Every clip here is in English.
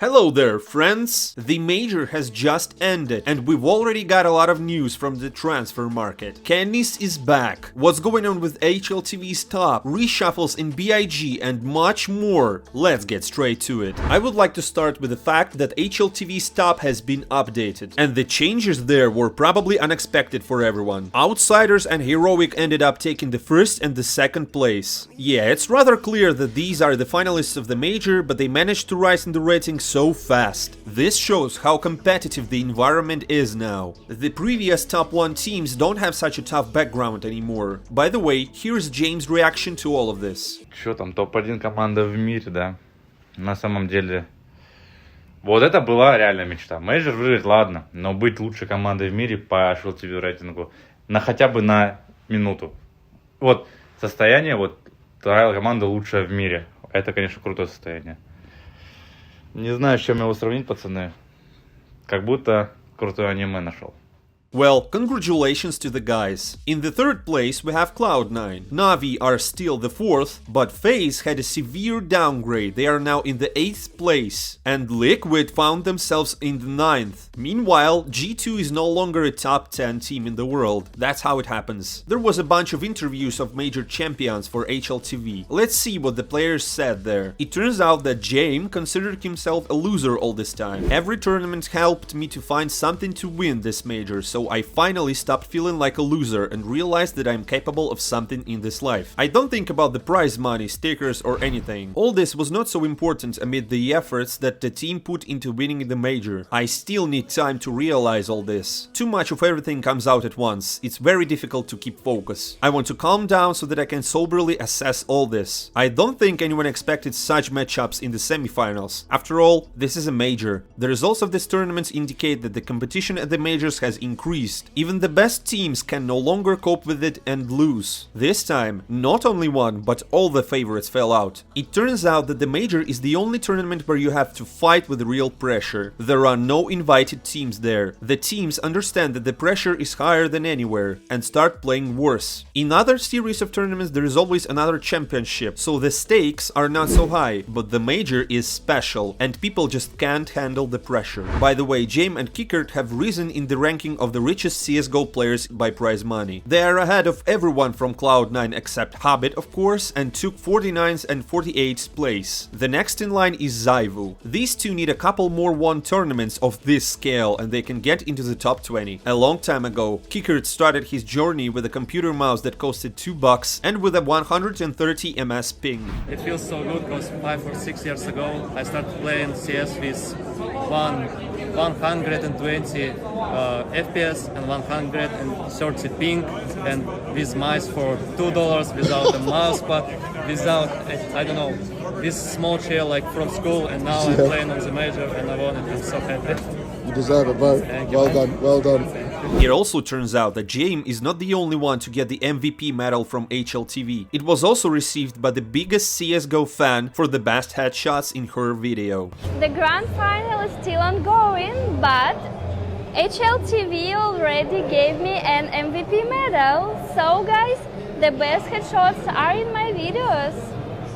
Hello there, friends! The Major has just ended, and we've already got a lot of news from the transfer market. KENNYS is back, what's going on with HLTV's top, reshuffles in BIG, and much more. Let's get straight to it. I would like to start with the fact that HLTV's top has been updated, and the changes there were probably unexpected for everyone. Outsiders and Heroic ended up taking the first and the second place. Yeah, it's rather clear that these are the finalists of the Major, but they managed to rise in the ratings so fast. This shows how competitive the environment is now. The previous top 1 teams don't have such a tough background anymore. By the way, here's James' reaction to all of this. Чё там, топ-1 команда в мире, да? На самом деле, вот это была реальная мечта. Мейджор выиграть, ладно, но быть лучшей командой в мире по HLTV рейтингу хотя бы на минуту. Вот состояние, вот твоя команда лучшая в мире. Это, конечно, крутое состояние. Не знаю, с чем его сравнить, пацаны. Как будто крутое аниме нашел. Well, congratulations to the guys. In the third place we have Cloud9. Na'Vi are still the 4th, but FaZe had a severe downgrade. They are now in the 8th place. And Liquid found themselves in the 9th. Meanwhile, G2 is no longer a top 10 team in the world. That's how it happens. There was a bunch of interviews of major champions for HLTV. Let's see what the players said there. It turns out that Jame considered himself a loser all this time. Every tournament helped me to find something to win this major, so I finally stopped feeling like a loser and realized that I'm capable of something in this life. I don't think about the prize money, stickers or anything. All this was not so important amid the efforts that the team put into winning the major. I still need time to realize all this. Too much of everything comes out at once. It's very difficult to keep focus. I want to calm down so that I can soberly assess all this. I don't think anyone expected such matchups in the semifinals. After all, this is a major. The results of this tournament indicate that the competition at the majors has increased. Even the best teams can no longer cope with it and lose. This time, not only one, but all the favorites fell out. It turns out that the Major is the only tournament where you have to fight with real pressure. There are no invited teams there. The teams understand that the pressure is higher than anywhere and start playing worse. In other series of tournaments there is always another championship, so the stakes are not so high, but the Major is special and people just can't handle the pressure. By the way, Jame and Qiqert have risen in the ranking of the richest CSGO players by prize money. They are ahead of everyone from Cloud9 except Hobbit, of course, and took 49th and 48th place. The next in line is Zyvu. These two need a couple more won tournaments of this scale and they can get into the top 20. A long time ago, Qiqert started his journey with a computer mouse that costed $2 and with a 130 ms ping. It feels so good because 5 or 6 years ago I started playing CS with 120 FPS and 130 ping, and with mice for $2 without a mouse pad, without, I don't know, this small chair like from school, and now I'm playing on the major and I won it. I'm so happy. You deserve it, bro. Well done, well done. It also turns out that Jame is not the only one to get the MVP medal from HLTV. It was also received by the biggest CSGO fan for the best headshots in her video. The grand final is still ongoing, but HLTV already gave me an MVP medal. So guys, the best headshots are in my videos.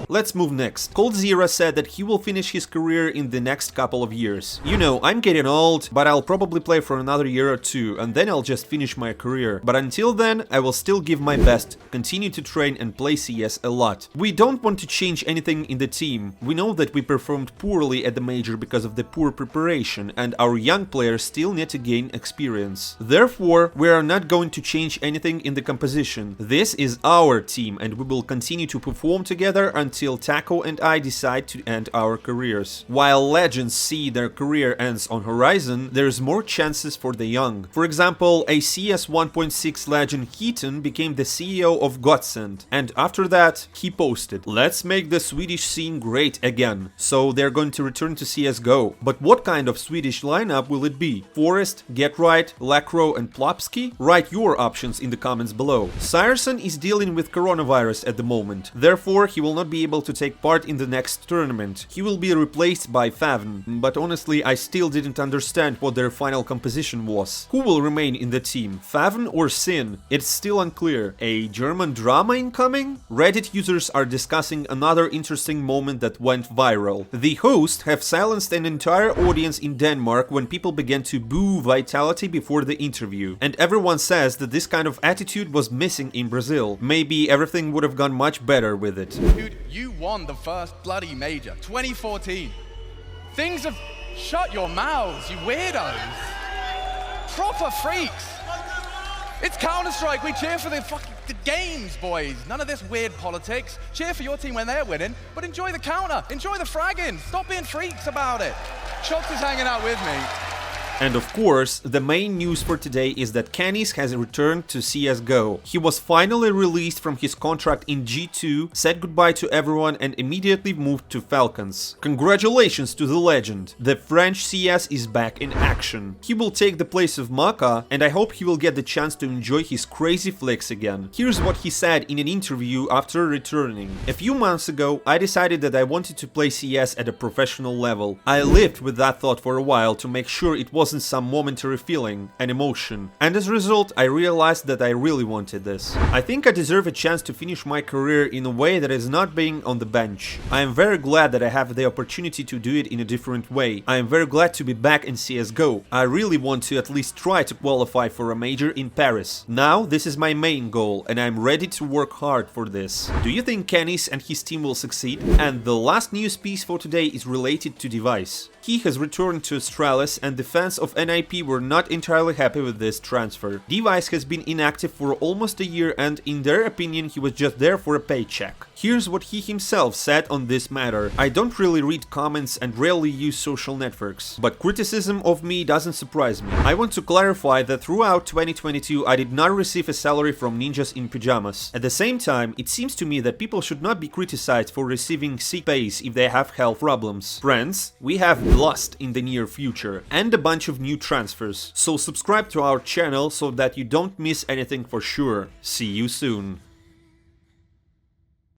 Let's move next. Coldzera said that he will finish his career in the next couple of years. You know, I'm getting old, but I'll probably play for another year or two, and then I'll just finish my career. But until then, I will still give my best, continue to train and play CS a lot. We don't want to change anything in the team. We know that we performed poorly at the major because of the poor preparation, and our young players still need to gain experience. Therefore, we are not going to change anything in the composition. This is our team, and we will continue to perform together until Taco and I decide to end our careers. While legends see their career ends on horizon, there's more chances for the young. For example, a CS 1.6 legend Heaton became the CEO of Godsend, and after that, he posted, "Let's make the Swedish scene great again." So they're going to return to CSGO. But what kind of Swedish lineup will it be? Forest, GetRight, Lacro and Plopsky? Write your options in the comments below. Syrson is dealing with coronavirus at the moment, therefore he will not be be able to take part in the next tournament. He will be replaced by Favn, but honestly I still didn't understand what their final composition was. Who will remain in the team, Favn or Sin? It's still unclear. A German drama incoming? Reddit users are discussing another interesting moment that went viral. The host have silenced an entire audience in Denmark when people began to boo Vitality before the interview, and everyone says that this kind of attitude was missing in Brazil. Maybe everything would have gone much better with it. Dude, you won the first bloody major, 2014. Things have shut your mouths, you weirdos. Proper freaks. It's Counter-Strike, we cheer for the games, boys. None of this weird politics. Cheer for your team when they're winning, but enjoy the counter, enjoy the fragging. Stop being freaks about it. Shox is hanging out with me. And of course, the main news for today is that KENNYS has returned to CSGO. He was finally released from his contract in G2, said goodbye to everyone and immediately moved to Falcons. Congratulations to the legend! The French CS is back in action. He will take the place of Maka, and I hope he will get the chance to enjoy his crazy flicks again. Here's what he said in an interview after returning. A few months ago, I decided that I wanted to play CS at a professional level. I lived with that thought for a while to make sure it wasn't some momentary feeling, an emotion, and as a result I realized that I really wanted this. I think I deserve a chance to finish my career in a way that is not being on the bench. I am very glad that I have the opportunity to do it in a different way. I am very glad to be back in CSGO. I really want to at least try to qualify for a major in Paris. Now this is my main goal and I am ready to work hard for this. Do you think KENNYS and his team will succeed? And the last news piece for today is related to Device. He has returned to Astralis and the fans of NIP were not entirely happy with this transfer. Device has been inactive for almost a year and in their opinion he was just there for a paycheck. Here's what he himself said on this matter. I don't really read comments and rarely use social networks, but criticism of me doesn't surprise me. I want to clarify that throughout 2022 I did not receive a salary from Ninjas in Pyjamas. At the same time, it seems to me that people should not be criticized for receiving sick pays if they have health problems. Friends, we have Lust in the near future and a bunch of new transfers, so subscribe to our channel so that you don't miss anything for sure. See you soon.